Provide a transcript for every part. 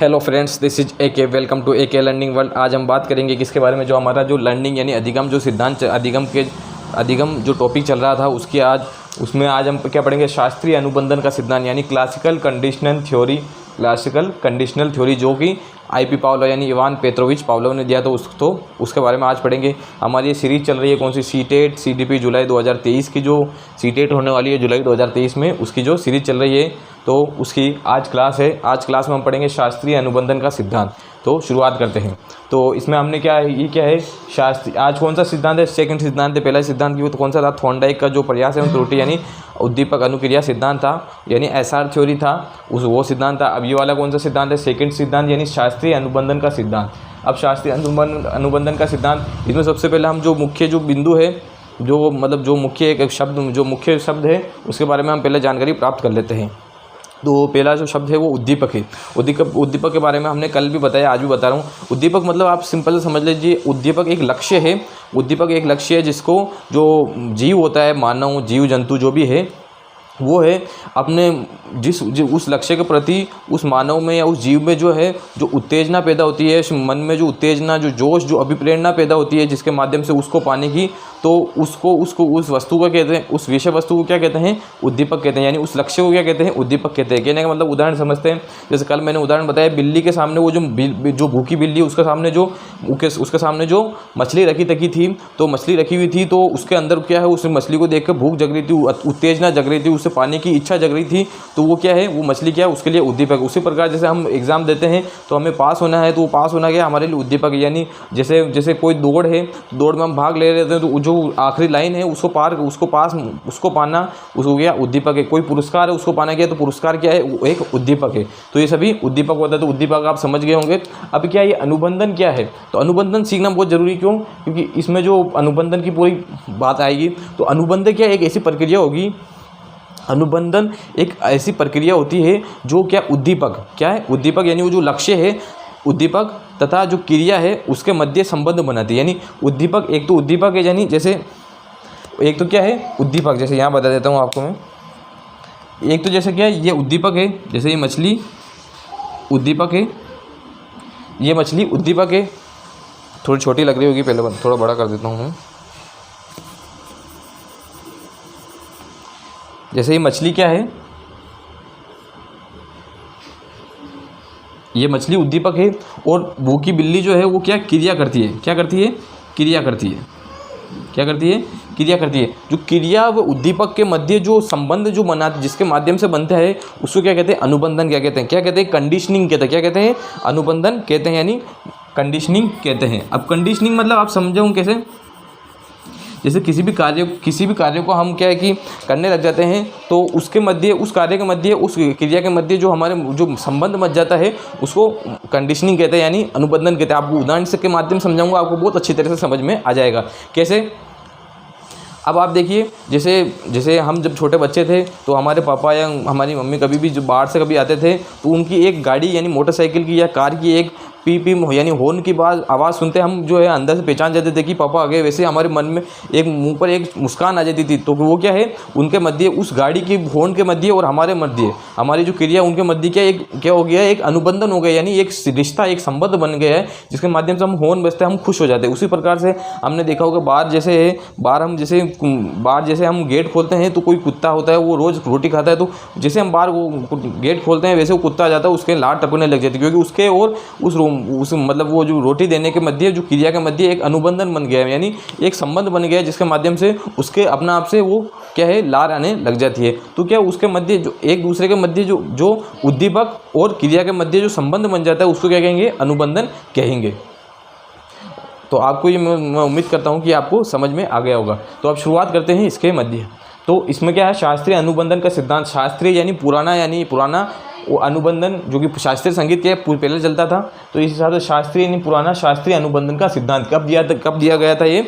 Hello friends, this is A K. Welcome to ए के learning world. आज हम बात करेंगे किसके बारे में, जो हमारा जो लर्निंग यानी अधिगम जो सिद्धांत अधिगम जो टॉपिक चल रहा था उसकी उसमें आज हम क्या पढ़ेंगे, शास्त्रीय अनुबंधन का सिद्धांत यानी क्लासिकल कंडीशनल थ्योरी जो कि आईपी पावलोव यानी इवान पेत्रोविच पावलोव ने दिया। तो उसके बारे में आज पढ़ेंगे। हमारी ये सीरीज़ चल रही है कौन सी, सीटेट सीडीपी जुलाई 2023 की जो सीटेट होने वाली है जुलाई 2023 में, उसकी जो सीरीज़ चल रही है तो उसकी आज क्लास है। आज क्लास में हम पढ़ेंगे शास्त्रीय अनुबंधन का सिद्धांत। तो शुरुआत करते हैं। तो इसमें हमने क्या है शास्त्रीय, आज कौन सा सिद्धांत है, सेकंड सिद्धांत है। पहला सिद्धांत की तो कौन सा था, थॉर्नडाइक का जो प्रयास एवं त्रुटि यानी उद्दीपक अनुक्रिया सिद्धांत था, यानी एसआर थ्योरी था, वो सिद्धांत था। अब ये वाला कौन सा सिद्धांत है, सेकंड सिद्धांत यानी शास्त्रीय अनुबंधन का सिद्धांत। अब शास्त्रीय अनुबंधन का सिद्धांत, इसमें सबसे पहले हम जो मुख्य जो बिंदु है, जो मतलब जो मुख्य शब्द है उसके बारे में हम पहले जानकारी प्राप्त कर लेते हैं। तो पहला जो शब्द है वो उद्दीपक है। उद्दीपक के बारे में हमने कल भी बताया, आज भी बता रहा हूँ। उद्दीपक मतलब आप सिंपल समझ लीजिए, उद्दीपक एक लक्ष्य है। उद्दीपक एक लक्ष्य है जिसको जो जीव होता है, मानव जीव जंतु जो भी है, वो है अपने उस लक्ष्य के प्रति उस मानव में या उस जीव में जो है जो उत्तेजना पैदा होती है, मन में जो उत्तेजना, जो जोश, जो अभिप्रेरणा पैदा होती है, जिसके माध्यम से उसको पाने की, तो उसको उस वस्तु को कहते हैं, उस विषय वस्तु को क्या कहते हैं, उद्दीपक कहते हैं। यानी उस लक्ष्य को क्या कहते हैं, उद्दीपक कहते हैं। कहने का मतलब उदाहरण समझते हैं। जैसे कल मैंने उदाहरण बताया, बिल्ली के सामने वो जो भूखी बिल्ली, उसके सामने जो मछली रखी थी, तो मछली रखी हुई थी, तो उसके अंदर क्या है, उस मछली को देख कर भूख जग रही थी, उत्तेजना जग रही थी, उससे पाने की इच्छा जग रही थी। तो वो क्या है, वो मछली क्या है, उसके लिए उद्दीपक। उसी प्रकार जैसे हम एग्जाम देते हैं तो हमें पास होना है, तो वो पास होना क्या हमारे लिए उद्दीपक है। यानी जैसे कोई दौड़ है, दौड़ में हम भाग ले लेते हैं, तो जो आखिरी लाइन है उसको पाना उसको क्या उद्दीपक है। कोई पुरस्कार है, उसको पाना क्या है, तो पुरस्कार क्या है, वो एक उद्दीपक है। तो ये सभी उद्दीपक होता है। तो उद्दीपक आप समझ गए होंगे। अब क्या ये अनुबंधन क्या है, तो अनुबंधन सीखना बहुत जरूरी। क्यों? क्योंकि इसमें जो अनुबंधन की पूरी बात आएगी। तो अनुबंधन क्या एक ऐसी प्रक्रिया होगी, अनुबंधन एक ऐसी प्रक्रिया होती है जो क्या उद्दीपक क्या है, उद्दीपक यानी वो जो लक्ष्य है, उद्दीपक तथा जो क्रिया है उसके मध्य संबंध बनाती है। यानी उद्दीपक, एक तो उद्दीपक है, यानी जैसे एक तो क्या है उद्दीपक, जैसे यहाँ बता देता हूँ आपको मैं। एक तो जैसे क्या है, ये उद्दीपक है, जैसे ये मछली उद्दीपक है, ये मछली उद्दीपक है। थोड़ी छोटी लग रही होगी, पहले थोड़ा बड़ा कर देता हूँ मैं। जैसे ये मछली क्या है, ये मछली उद्दीपक है, और भूखी बिल्ली जो है वो क्या क्रिया करती है, क्या करती है, क्रिया करती है, क्या करती है, क्रिया करती है। जो क्रिया व उद्दीपक के मध्य जो संबंध जो बना, जिसके माध्यम से बनता है, उसको क्या कहते हैं, अनुबंधन। क्या कहते हैं, कंडीशनिंग कहते हैं। क्या कहते हैं, अनुबंधन कहते हैं, यानी कंडीशनिंग कहते हैं। अब कंडीशनिंग मतलब आप समझो कैसे, जैसे किसी भी कार्य को हम क्या है कि करने लग जाते हैं, तो उसके मध्य, उस कार्य के मध्य, उस क्रिया के मध्य जो हमारे जो संबंध बच जाता है, उसको कंडीशनिंग कहते हैं, यानी अनुबंधन कहते हैं। आपको उदाहरण से के माध्यम समझाऊंगा, आपको बहुत अच्छी तरह से समझ में आ जाएगा। कैसे? अब आप देखिए, जैसे हम जब छोटे बच्चे थे, तो हमारे पापा या हमारी मम्मी कभी भी जो बाहर से कभी आते थे, तो उनकी एक गाड़ी यानी मोटरसाइकिल की या कार की एक पी यानी हॉर्न की आवाज़ सुनते हम जो है अंदर से पहचान जाते थे कि पापा आ गए। वैसे हमारे मन में एक मुंह पर एक मुस्कान आ जाती थी। तो वो क्या है, उनके मध्य, उस गाड़ी की हॉर्न के मध्य और हमारे मध्य, हमारी जो क्रिया उनके मध्य क्या हो गया, एक अनुबंधन हो गया, यानी एक रिश्ता, एक संबंध बन गया है, जिसके माध्यम से हम हॉर्न बजते हैं, हम खुश हो जाते हैं। उसी प्रकार से हमने देखा होगा, बाहर जैसे हम गेट खोलते हैं, तो कोई कुत्ता होता है, वो रोज़ रोटी खाता है, तो जैसे हम बाहर वो गेट खोलते हैं, वैसे वो कुत्ता आ जाता है, उसके लार टपकने लग जाती है, क्योंकि उसके और उस मतलब वो जो रोटी देने के मध्य, जो क्रिया के मध्य एक अनुबंधन बन गया है, यानी एक संबंध बन गया है, जिसके माध्यम से उसके अपना आप से वो क्या है, लार आने लग जाती है। तो क्या उसके मध्य जो एक दूसरे के मध्य जो उद्दीपक और क्रिया के मध्य जो संबंध बन जाता है, उसको क्या कहेंगे, अनुबंधन कहेंगे। तो आपको ये मैं उम्मीद करता हूँ कि आपको समझ में आ गया होगा। तो अब शुरुआत करते हैं इसके मध्य। तो इसमें क्या है, शास्त्रीय अनुबंधन का सिद्धांत। शास्त्रीय यानी पुराना वो अनुबंधन, जो कि शास्त्रीय संगीत के पहले चलता था, तो इस हिसाब से शास्त्रीय यानी पुराना शास्त्रीय अनुबंधन का सिद्धांत कब दिया गया था, ये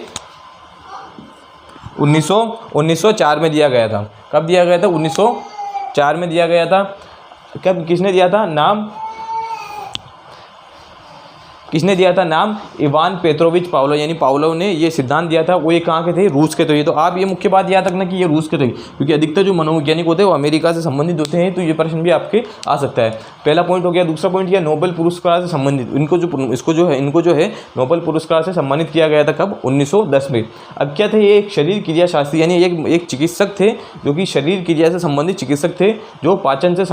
1904 में दिया गया था। कब दिया गया था, 1904 में दिया गया था। कब, किसने दिया था, नाम किसने दिया था नाम? इवान पेत्रोविच पावलोव, यानी पावलोव ने ये सिद्धांत दिया था। वो ये कहाँ के थे? रूस के थे। तो आप ये मुख्य बात याद रखना कि ये रूस के थे, क्योंकि अधिकतर जो मनोवैज्ञानिक होते हैं वो अमेरिका से संबंधित होते हैं, तो ये प्रश्न भी आपके आ सकता है। पहला पॉइंट हो गया। दूसरा पॉइंट किया नोबेल पुरस्कार से संबंधित, इनको जो है नोबेल पुरस्कार से सम्मानित किया गया था। कब? 1910 में। अब क्या थे? ये एक शरीर क्रिया शास्त्री, यानी एक चिकित्सक थे जो कि शरीर क्रिया से संबंधित चिकित्सक थे, जो पाचन से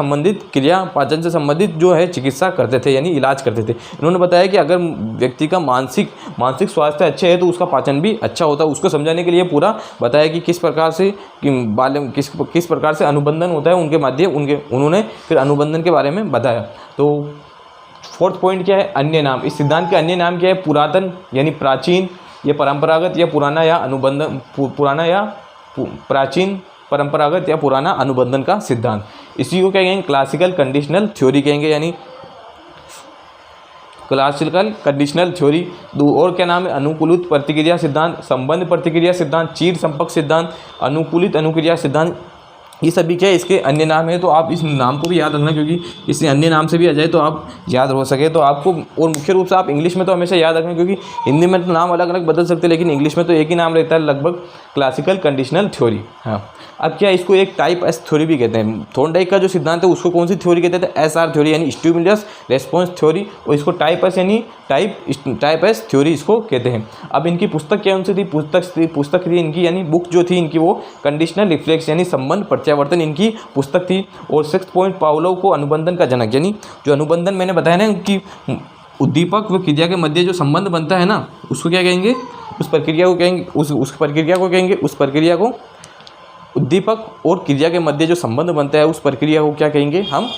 संबंधित जो है चिकित्सा करते थे, यानी इलाज करते थे। इन्होंने बताया कि अगर व्यक्ति का मानसिक स्वास्थ्य अच्छे है तो उसका पाचन भी अच्छा होता है। उसको समझाने के लिए पूरा बताया कि किस प्रकार से अनुबंधन होता है उनके माध्यम उन्होंने फिर अनुबंधन के बारे में बताया। तो फोर्थ पॉइंट क्या है? अन्य नाम। इस सिद्धांत के अन्य नाम क्या है? पुरातन यानी प्राचीन, या परंपरागत या पुराना, या अनुबंधन पुराना या प्राचीन, परंपरागत या पुराना अनुबंधन का सिद्धांत। इसी को क्या कहेंगे? क्लासिकल कंडीशनल थ्योरी कहेंगे, यानी क्लासिकल कंडीशनल थ्योरी। और क्या नाम है? अनुकूलित प्रतिक्रिया सिद्धांत, संबंध प्रतिक्रिया सिद्धांत, चीर संपर्क सिद्धांत, अनुकूलित अनुक्रिया सिद्धांत, ये सभी क्या है? इसके अन्य नाम है। तो आप इस नाम को भी याद रखना, क्योंकि इसे अन्य नाम से भी आ जाए तो आप याद हो सके तो आपको। और मुख्य रूप से आप इंग्लिश में तो हमेशा याद रखें, क्योंकि हिंदी में तो नाम अलग अलग बदल सकते हैं, लेकिन इंग्लिश में तो एक ही नाम रहता है लगभग, क्लासिकल कंडीशनल थ्योरी। हाँ, अब क्या इसको एक टाइप एस थ्योरी भी कहते हैं। थॉर्नडाइक का जो सिद्धांत है उसको कौन सी थ्योरी कहते थे? SR थ्योरी, यानी स्टिमुलस रेस्पॉन्स थ्योरी। और इसको टाइप एस यानी टाइप एस थ्योरी इसको कहते हैं। अब इनकी पुस्तक क्या उनसे थी? पुस्तक थी इनकी, यानी बुक जो थी इनकी वो कंडीशनल रिफ्लेक्स, यानी संबंध प्रत्यावर्तन इनकी पुस्तक थी। और 6th पॉइंट, पावलोव को अनुबंधन का जनक, यानी जो अनुबंधन मैंने बताया ना कि उद्दीपक व क्रिया के मध्य जो संबंध बनता है ना, उसको क्या कहेंगे? उस प्रक्रिया को उद्दीपक और क्रिया के मध्य जो संबंध बनता है उस प्रक्रिया को क्या कहेंगे? हम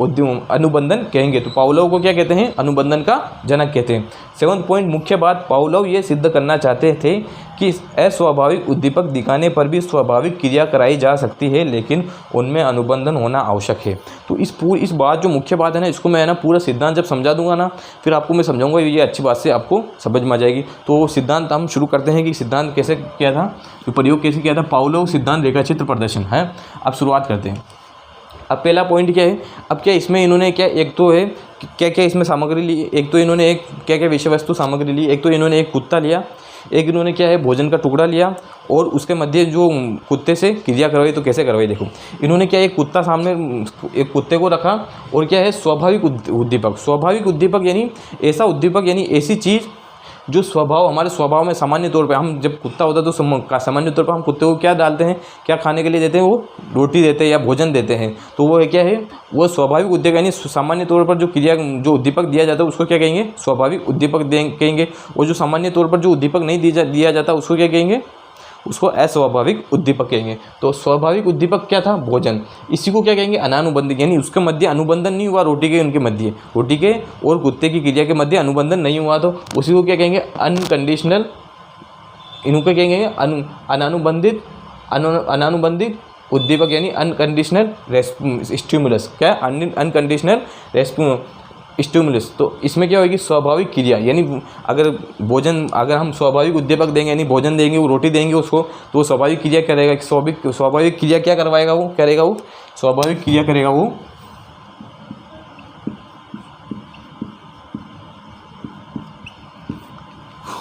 अनुबंधन कहेंगे। तो पावलोव को क्या कहते हैं? अनुबंधन का जनक कहते हैं। 7th पॉइंट, मुख्य बात, पावलोव ये सिद्ध करना चाहते थे कि अस्वाभाविक उद्दीपक दिखाने पर भी स्वाभाविक क्रिया कराई जा सकती है, लेकिन उनमें अनुबंधन होना आवश्यक है। तो इस बात जो मुख्य बात है ना, इसको मैं ना पूरा सिद्धांत जब समझा दूंगा ना, फिर आपको मैं समझाऊंगा, ये अच्छी बात से आपको समझ में आ जाएगी। तो सिद्धांत हम शुरू करते हैं कि सिद्धांत कैसे किया था, तो प्रयोग कैसे किया था। पावलोव सिद्धांत रेखाचित्र प्रदर्शन है। अब शुरुआत करते हैं। अब पहला पॉइंट क्या है? अब क्या इसमें इन्होंने क्या, एक तो है क्या क्या इसमें सामग्री ली, एक तो इन्होंने एक क्या क्या विषय वस्तु सामग्री ली। एक तो इन्होंने एक कुत्ता लिया, एक इन्होंने क्या है भोजन का टुकड़ा लिया, और उसके मध्य जो कुत्ते से क्रिया करवाई। तो कैसे करवाई देखो, इन्होंने क्या एक कुत्ता सामने, एक कुत्ते को रखा, और क्या है स्वाभाविक उद्दीपक यानी ऐसा उद्दीपक, यानी ऐसी चीज़ जो हमारे स्वभाव में सामान्य तौर पे, हम जब कुत्ता होता है तो सामान्य तौर पर हम कुत्ते को क्या डालते हैं, क्या खाने के लिए देते हैं? वो रोटी देते हैं या भोजन देते हैं। तो वो है क्या है? वो स्वाभाविक उद्दीपक, यानी सामान्य तौर पर जो उद्दीपक दिया जाता है उसको क्या कहेंगे? स्वाभाविक उद्दीपक कहेंगे। और जो सामान्य तौर पर जो उद्दीपक नहीं दिया जाता उसको क्या कहेंगे? उसको अस्वाभाविक उद्दीपक कहेंगे। तो स्वाभाविक उद्दीपक क्या था? भोजन। इसी को क्या कहेंगे? अनानुबंधित, यानी उसके मध्य अनुबंधन नहीं हुआ, रोटी के और कुत्ते की क्रिया के मध्य अनुबंधन नहीं हुआ, तो उसी को क्या कहेंगे? अनकंडीशनल, इनको कहेंगे अनानुबंधित उद्दीपक, यानी अनकंडीशनल स्टिमुलस। क्या? Unconditional stimulus. तो इसमें क्या होगी? स्वाभाविक क्रिया, यानी अगर हम स्वाभाविक उद्दीपक देंगे, यानी भोजन देंगे, वो रोटी देंगे उसको, तो वो स्वाभाविक क्रिया करेगा। स्वाभाविक क्रिया क्या करवाएगा? वो स्वाभाविक क्रिया करेगा वो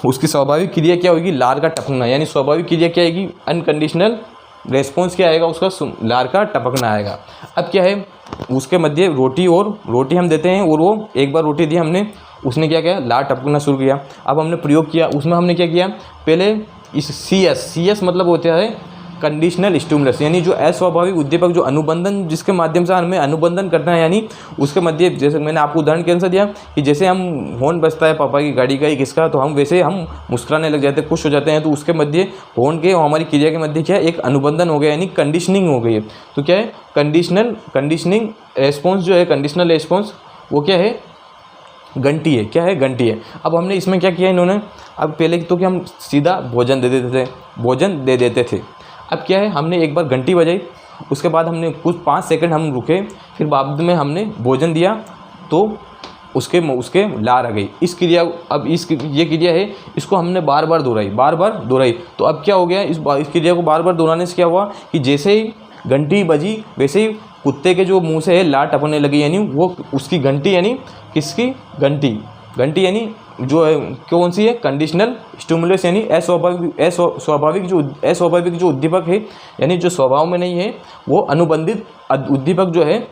उसकी स्वाभाविक क्रिया क्या होगी? लार का टपकना, यानी स्वाभाविक क्रिया क्या आएगी? अनकंडीशनल रेस्पॉन्स क्या आएगा? उसका लार का टपकना आएगा। अब क्या है? उसके मध्य रोटी हम देते हैं, और वो एक बार रोटी दी हमने, उसने क्या किया? लार टपकना शुरू किया। अब हमने प्रयोग किया, उसमें हमने क्या किया? पहले इस CS मतलब होता है कंडीशनल स्टिमुलस, यानी जो अस्वाभाविक उद्दीपक, जो अनुबंधन, जिसके माध्यम से हमें अनुबंधन करना है, यानी उसके मध्य, जैसे मैंने आपको उदाहरण के अनुसार दिया कि जैसे हम हॉर्न बजता है पापा की गाड़ी का, किसका, तो हम वैसे हम मुस्कुराने लग जाते हैं, खुश हो जाते हैं। तो उसके मध्य हॉर्न के और हमारी क्रिया के मध्य क्या है? एक अनुबंधन हो गया, यानी कंडीशनिंग हो गई है। तो क्या है? कंडीशनिंग रेस्पॉन्स जो है, कंडीशनल रेस्पॉन्स, वो क्या है? घंटी है। क्या है? घंटी है। अब हमने इसमें क्या किया इन्होंने? अब पहले तो क्या हम सीधा भोजन दे देते थे। अब क्या है? हमने एक बार घंटी बजाई, उसके बाद हमने कुछ 5 सेकंड हम रुके, फिर बाद में हमने भोजन दिया, तो उसके लार आ गई। इस क्रिया, अब ये क्रिया है, इसको हमने बार बार दोहराई। तो अब क्या हो गया? इस क्रिया को बार बार दोहराने से क्या हुआ कि जैसे ही घंटी बजी, वैसे ही कुत्ते के जो मुंह से है लार टपकने लगी, यानी वो उसकी घंटी, यानी किसकी? घंटी, घंटी यानी जो है कौन सी है, कंडीशनल स्टिमुलस यानी अस्वाभाविक जो उद्दीपक है, यानी जो स्वभाव में नहीं है, वो अनुबंधित उद्दीपक जो है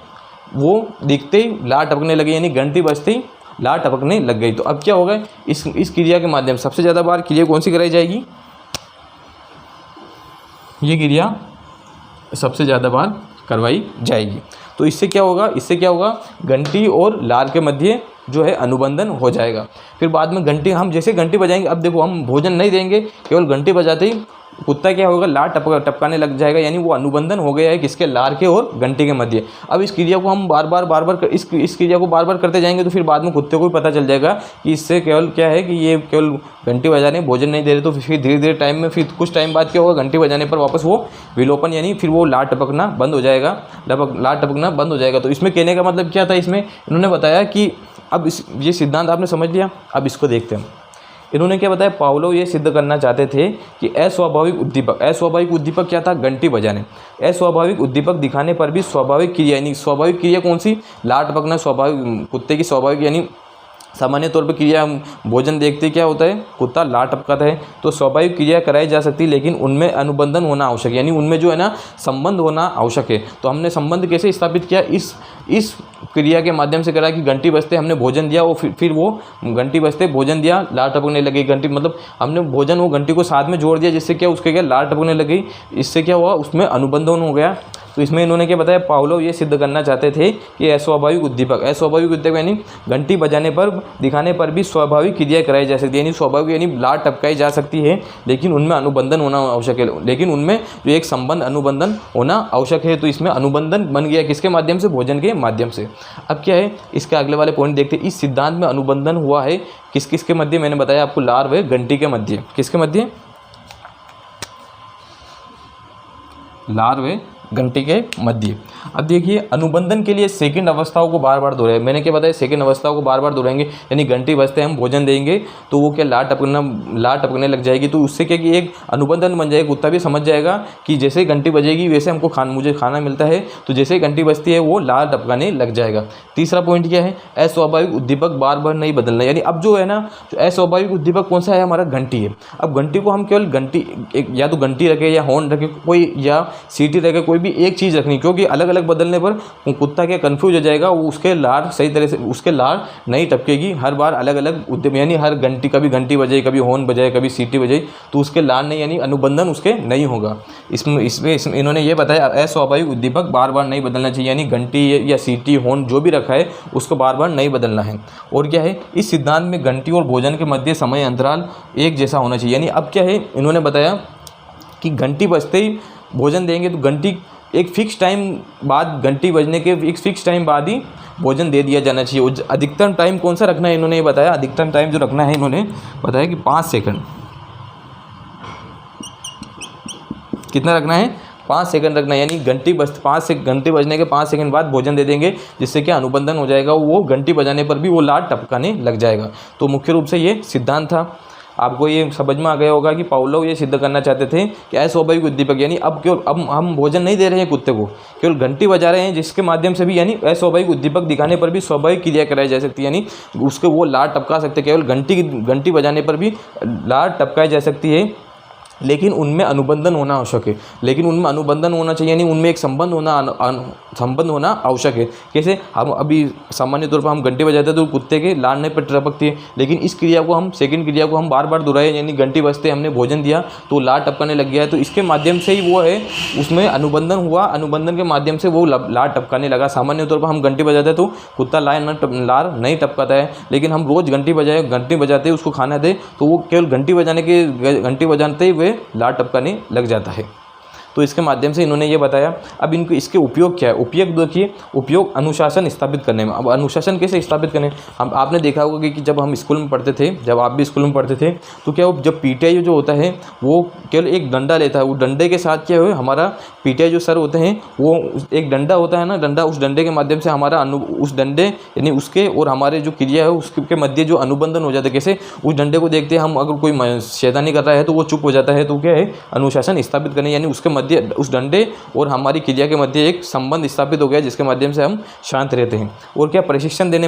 वो दिखते ही लार टपकने लगे, यानी घंटी बजते ही लार टपकने लग गई। तो अब क्या होगा, इस क्रिया के माध्यम से सबसे ज़्यादा बार क्रिया कौन सी कराई जाएगी, ये क्रिया सबसे ज़्यादा बार करवाई जाएगी। तो इससे क्या होगा, घंटी और लार के मध्य जो है अनुबंधन हो जाएगा। फिर बाद में घंटी, हम जैसे घंटी बजाएंगे, अब देखो हम भोजन नहीं देंगे, केवल घंटी बजाते ही कुत्ता क्या होगा, लार टपकाने लग जाएगा, यानी वो अनुबंधन हो गया है किसके, लार के और घंटी के मध्य। अब इस क्रिया को हम बार बार इस क्रिया को बार बार करते जाएंगे, तो फिर बाद में कुत्ते को भी पता चल जाएगा कि इससे केवल क्या है कि ये केवल घंटी बजाने, भोजन नहीं दे रहे। तो फिर धीरे धीरे टाइम में, फिर कुछ टाइम बाद क्या होगा, घंटी बजाने पर वापस वो विलोपन यानी फिर वो लार टपकना बंद हो जाएगा, लार टपकना बंद हो जाएगा। तो इसमें कहने का मतलब क्या था, इसमें इन्होंने बताया कि अब ये सिद्धांत आपने समझ लिया। अब इसको देखते हैं, इन्होंने क्या बताया, पावलोव ये सिद्ध करना चाहते थे कि अस्वाभाविक उद्दीपक क्या था, घंटी बजाने। अस्वाभाविक उद्दीपक दिखाने पर भी स्वाभाविक क्रिया, यानी स्वाभाविक क्रिया कौन सी, लार टपकना स्वाभाविक, कुत्ते की स्वाभाविक, यानी सामान्य तौर पर क्रिया, भोजन देखते क्या होता है, कुत्ता लार टपकाता है। तो स्वाभाविक क्रिया कराई जा सकती है, लेकिन उनमें अनुबंधन होना आवश्यक है, यानी उनमें जो है ना संबंध होना आवश्यक है। तो हमने संबंध कैसे स्थापित किया, इस क्रिया के माध्यम से करा कि घंटी बजते हमने भोजन दिया, वो फिर वो घंटी बजते भोजन दिया, लार टपकने लगी घंटी, मतलब हमने भोजन वो घंटी को साथ में जोड़ दिया, जिससे क्या उसके क्या लार टपकने लगी, इससे क्या हुआ, उसमें अनुबंधन हो गया। तो इसमें इन्होंने क्या बताया, पावलोव ये सिद्ध करना चाहते थे कि अस्वाभाविक उद्दीपक यानी घंटी बजाने पर, दिखाने पर भी स्वाभाविक क्रिया कराई जा सकती है, यानी स्वाभाविक यानी लार टपकाई जा सकती है, लेकिन उनमें अनुबंधन होना आवश्यक है, लेकिन उनमें जो एक संबंध अनुबंधन होना आवश्यक है। तो इसमें अनुबंधन बन गया किसके माध्यम से, भोजन के माध्यम से। अब क्या है, इसके अगले वाले पॉइंट देखते हैं। इस सिद्धांत में अनुबंधन हुआ है किस किस के मध्य, मैंने बताया आपको, लार व घंटी के मध्य। किसके मध्य, लार व घंटी के मध्य। अब देखिए, अनुबंधन के लिए सेकंड अवस्थाओं को बार बार दोहराए, मैंने क्या बताया, सेकंड अवस्थाओं को बार बार दोहराएंगे, यानी घंटी बजते हम भोजन देंगे तो वो क्या लार टपकने लग जाएगी। तो उससे क्या कि एक अनुबंधन बन जाएगा, कुत्ता भी समझ जाएगा कि जैसे घंटी बजेगी वैसे हमको मुझे खाना मिलता है, तो जैसे घंटी बजती है वो लार टपकाने लग जाएगा। तीसरा पॉइंट क्या है, अस्वाभाविक उद्दीपक बार बार नहीं बदलना, यानी अब जो है ना, जो अस्वाभाविक उद्दीपक कौन सा है, हमारा घंटी है। अब घंटी को हम केवल घंटी, या तो घंटी रखे या हॉर्न रखे कोई, या सीटी रखे, कोई भी एक चीज़ रखनी, क्योंकि अलग अलग बदलने पर कुत्ता क्या कंफ्यूज हो जाएगा, वो उसके लार सही तरह से, उसके लार नहीं टपकेगी। हर बार अलग अलग उद्यम, यानी हर घंटी, कभी घंटी बजाए, कभी हॉर्न बजाए, कभी सीटी बजाए, तो उसके लार नहीं, यानी अनुबंधन उसके नहीं होगा। इसमें इन्होंने ये बताया, अस्वाभाविक उद्दीपक बार बार नहीं बदलना चाहिए, यानी घंटी या सीटी हॉर्न जो भी रखा है उसको बार बार नहीं बदलना है। और क्या है, इस सिद्धांत में घंटी और भोजन के मध्य समय अंतराल एक जैसा होना चाहिए। यानी अब क्या है, इन्होंने बताया कि घंटी बजते ही भोजन देंगे, तो घंटी एक फिक्स टाइम बाद, घंटी बजने के एक फिक्स टाइम बाद ही भोजन दे दिया जाना चाहिए। अधिकतम टाइम कौन सा रखना है, इन्होंने ये बताया, अधिकतम टाइम जो रखना है, इन्होंने बताया कि 5 सेकंड। कितना रखना है, 5 सेकंड रखना है, यानी घंटी बजने के 5 सेकंड बाद भोजन दे देंगे, जिससे कि अनुबंधन हो जाएगा, वो घंटी बजाने पर भी वो लार टपकाने लग जाएगा। तो मुख्य रूप से ये सिद्धांत था। आपको ये समझ में आ गया होगा कि पावलोव ये सिद्ध करना चाहते थे कि अस्वाभाविक उद्दीपक, यानी अब हम भोजन नहीं दे रहे हैं कुत्ते को, केवल घंटी बजा रहे हैं, जिसके माध्यम से भी यानी अस्वाभाविक उद्दीपक दिखाने पर भी स्वाभाविक क्रिया कराई जा सकती है, यानी उसके वो लार टपका सकते, केवल घंटी बजाने पर भी लार टपकाई जा सकती है, लेकिन उनमें अनुबंधन होना आवश्यक है। लेकिन उनमें अनुबंधन होना चाहिए, यानी उनमें एक संबंध होना आवश्यक है। कैसे, हम अभी सामान्य तौर पर हम घंटी बजाते हैं तो कुत्ते के लार नहीं पर टपकती है, लेकिन इस क्रिया को हम, सेकंड क्रिया को हम बार बार दोहराए, यानी घंटी बजते हमने भोजन दिया तो लार टपकाने लग गया है, तो इसके माध्यम से ही वो है, उसमें अनुबंधन हुआ, अनुबंधन के माध्यम से वो लार टपकाने लगा। सामान्य तौर पर हम घंटी बजाते हैं तो कुत्ता लार नहीं टपकाता है, लेकिन हम रोज़ घंटी बजाते उसको खाना दे, तो वो केवल घंटी बजाते ही वे लार टपकाने लग जाता है। तो इसके माध्यम से इन्होंने ये बताया। अब इनको इसके उपयोग क्या है, उपयोग देखिए, उपयोग अनुशासन स्थापित करने में। अब अनुशासन कैसे स्थापित करें, आपने देखा होगा कि जब हम स्कूल में पढ़ते थे, जब आप भी स्कूल में पढ़ते थे, तो क्या जब पीटीआई जो होता है वो केवल एक डंडा लेता है, वो डंडे के साथ क्या है, हमारा पीटीआई जो सर होते हैं वो एक डंडा होता है ना, डंडा, उस डंडे के माध्यम से हमारा उस डंडे यानी उसके और हमारे जो क्रिया है उसके मध्य जो अनुबंधन हो जाता है। कैसे, उस डंडे को देखते हैं हम, अगर कोई शैतानी कर रहा है तो वो चुप हो जाता है, तो क्या है, अनुशासन स्थापित करने, यानी उसके मध्य, उस डंडे और हमारी क्रिया के मध्य एक संबंध स्थापित हो गया जिसके माध्यम से हम शांत रहते हैं। और क्या प्रशिक्षण देने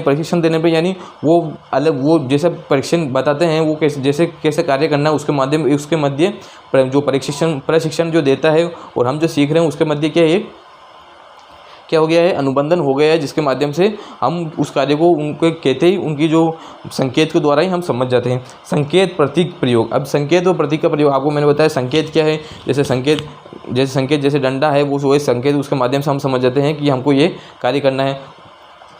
पर यानी वो अलग, वो जैसे प्रशिक्षण बताते हैं वो कैसे कार्य करना है, उसके मध्य जो प्रशिक्षण जो देता है और हम जो सीख रहे हैं उसके मध्य क्या हो गया है, अनुबंधन हो गया है, जिसके माध्यम से हम उस कार्य को उनको कहते ही उनकी जो संकेत के द्वारा ही हम समझ जाते हैं। संकेत प्रतीक प्रयोग। अब संकेत और प्रतीक का प्रयोग आपको मैंने बताया। संकेत क्या है, जैसे डंडा है वो संकेत, उसके माध्यम से हम समझ जाते हैं कि हमको ये कार्य करना है।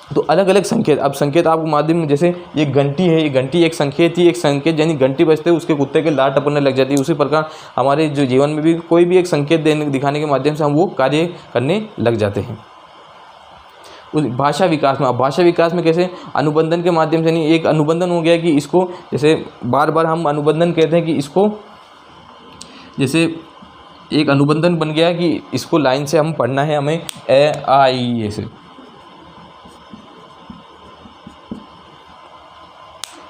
तो अलग अलग संकेत। अब संकेत आपको माध्यम में, जैसे ये घंटी है, ये घंटी एक संकेत ही, एक संकेत यानी घंटी बजते ही उसके कुत्ते के लार टपकने लग जाती है। उसी प्रकार हमारे जो जीवन में भी कोई भी एक संकेत दिखाने के माध्यम से हम वो कार्य करने लग जाते हैं। भाषा विकास में, अब भाषा विकास में कैसे, अनुबंधन के माध्यम से नहीं, एक अनुबंधन हो गया कि इसको, जैसे बार बार हम अनुबंधन कहते हैं कि इसको, जैसे एक अनुबंधन बन गया कि इसको लाइन से हम पढ़ना है, हमें ए आ ई ऐसे,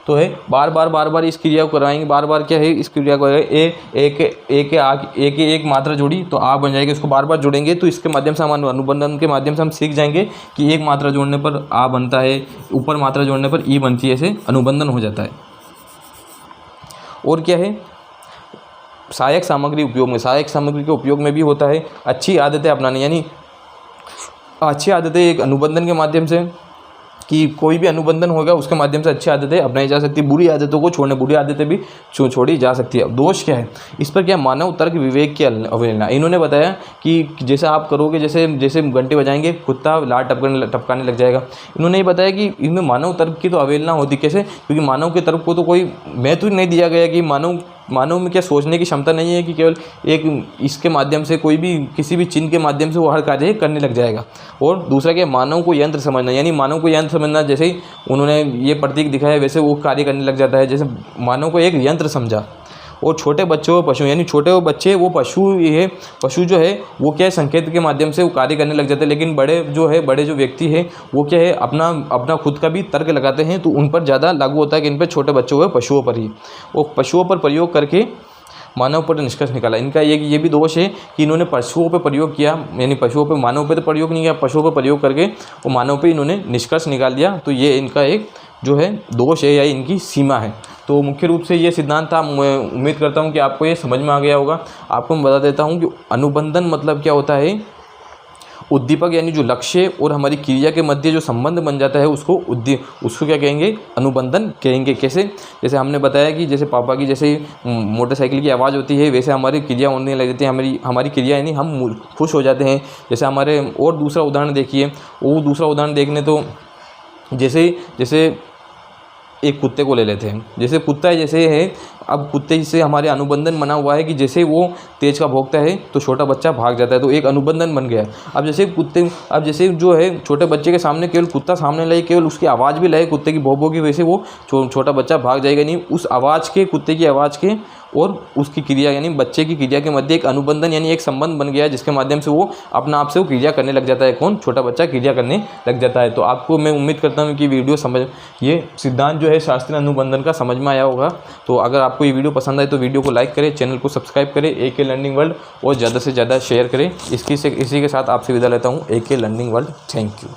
तो है बार बार इस क्रिया को करवाएंगे, बार बार क्या है इस क्रिया को एक मात्रा जोड़ी तो आ बन जाएगी, इसको बार बार जोड़ेंगे तो इसके माध्यम से हम अनुबंधन के माध्यम से हम सीख जाएंगे कि एक मात्रा जोड़ने पर आ बनता है, ऊपर मात्रा जोड़ने पर ई बनती है, ऐसे अनुबंधन हो जाता है। और क्या है, सहायक सामग्री उपयोग में, सहायक सामग्री के उपयोग में भी होता है अच्छी आदतें अपनाने, यानी अच्छी आदतें एक अनुबंधन के माध्यम से, कि कोई भी अनुबंधन होगा उसके माध्यम से अच्छी आदतें अपनाई जा सकती है, बुरी आदतों को छोड़ने, बुरी आदतें भी छोड़ी जा सकती है। दोष क्या है, इस पर क्या, मानव तर्क विवेक की अवहेलना। इन्होंने बताया कि जैसे आप करोगे, जैसे घंटे बजाएंगे कुत्ता लार टपकाने लग जाएगा। इन्होंने ये बताया कि इनमें मानव तर्क की तो अवहेलना होती, कैसे, क्योंकि मानव के तर्क को तो कोई महत्व नहीं दिया गया कि मानव में क्या सोचने की क्षमता नहीं है कि केवल एक इसके माध्यम से कोई भी किसी भी चिन्ह के माध्यम से वो हर कार्य करने लग जाएगा। और दूसरा क्या, मानव को यंत्र समझना, यानी मानव को यंत्र समझना, जैसे ही उन्होंने ये प्रतीक दिखाया वैसे वो कार्य करने लग जाता है, जैसे मानव को एक यंत्र समझा। और छोटे बच्चों व पशु, यानी छोटे बच्चे वो पशु जो है वो क्या है, संकेत के माध्यम से वो कार्य करने लग जाते हैं। लेकिन बड़े जो व्यक्ति है वो क्या है, अपना खुद का भी तर्क लगाते हैं, तो उन पर ज़्यादा लागू होता है कि इन पर, छोटे बच्चों व पशुओं पर ही, वो पशुओं पर प्रयोग करके मानव पर निष्कर्ष निकाला। इनका ये भी दोष है कि इन्होंने पशुओं पर प्रयोग किया, यानी पशुओं पर, मानव पर तो प्रयोग नहीं किया, पशुओं पर प्रयोग करके वो मानव पर इन्होंने निष्कर्ष निकाल दिया। तो ये इनका एक जो है दोष है या इनकी सीमा है। तो मुख्य रूप से ये सिद्धांत था। मैं उम्मीद करता हूँ कि आपको ये समझ में आ गया होगा। आपको मैं बता देता हूँ कि अनुबंधन मतलब क्या होता है, उद्दीपक यानी जो लक्ष्य और हमारी क्रिया के मध्य जो संबंध बन जाता है उसको क्या कहेंगे, अनुबंधन कहेंगे। कैसे, जैसे हमने बताया कि जैसे पापा की जैसे मोटरसाइकिल की आवाज़ होती है वैसे हमारी क्रिया होने लग जाती है, हमारी क्रिया यानी हम खुश हो जाते हैं। जैसे हमारे, और दूसरा उदाहरण देखिए, वो दूसरा उदाहरण देखने तो जैसे एक कुत्ते को ले लेते हैं। जैसे कुत्ता जैसे है, अब कुत्ते से हमारे अनुबंधन बना हुआ है कि जैसे वो तेज का भौंकता है तो छोटा बच्चा भाग जाता है, तो एक अनुबंधन बन गया। अब जैसे जो है छोटे बच्चे के सामने केवल कुत्ता सामने लाए, केवल उसकी आवाज़ भी लाए कुत्ते की भौं की, वैसे वो छोटा बच्चा भाग जाएगा नहीं। उस आवाज़ के, कुत्ते की आवाज़ के और उसकी क्रिया यानी बच्चे की क्रिया के मध्य एक अनुबंधन यानी एक संबंध बन गया, जिसके माध्यम से वो अपना आप से वो क्रिया करने लग जाता है। कौन, छोटा बच्चा क्रिया करने लग जाता है। तो आपको मैं उम्मीद करता हूँ कि ये सिद्धांत जो है शास्त्रीय अनुबंधन का समझ में आया होगा। तो अगर आपको ये वीडियो पसंद आए तो वीडियो को लाइक करें, चैनल को सब्सक्राइब करें, AK लर्निंग वर्ल्ड, और ज़्यादा से ज़्यादा शेयर करें। इसी के साथ आपसे विदा लेता हूँ। AK learning world, thank you.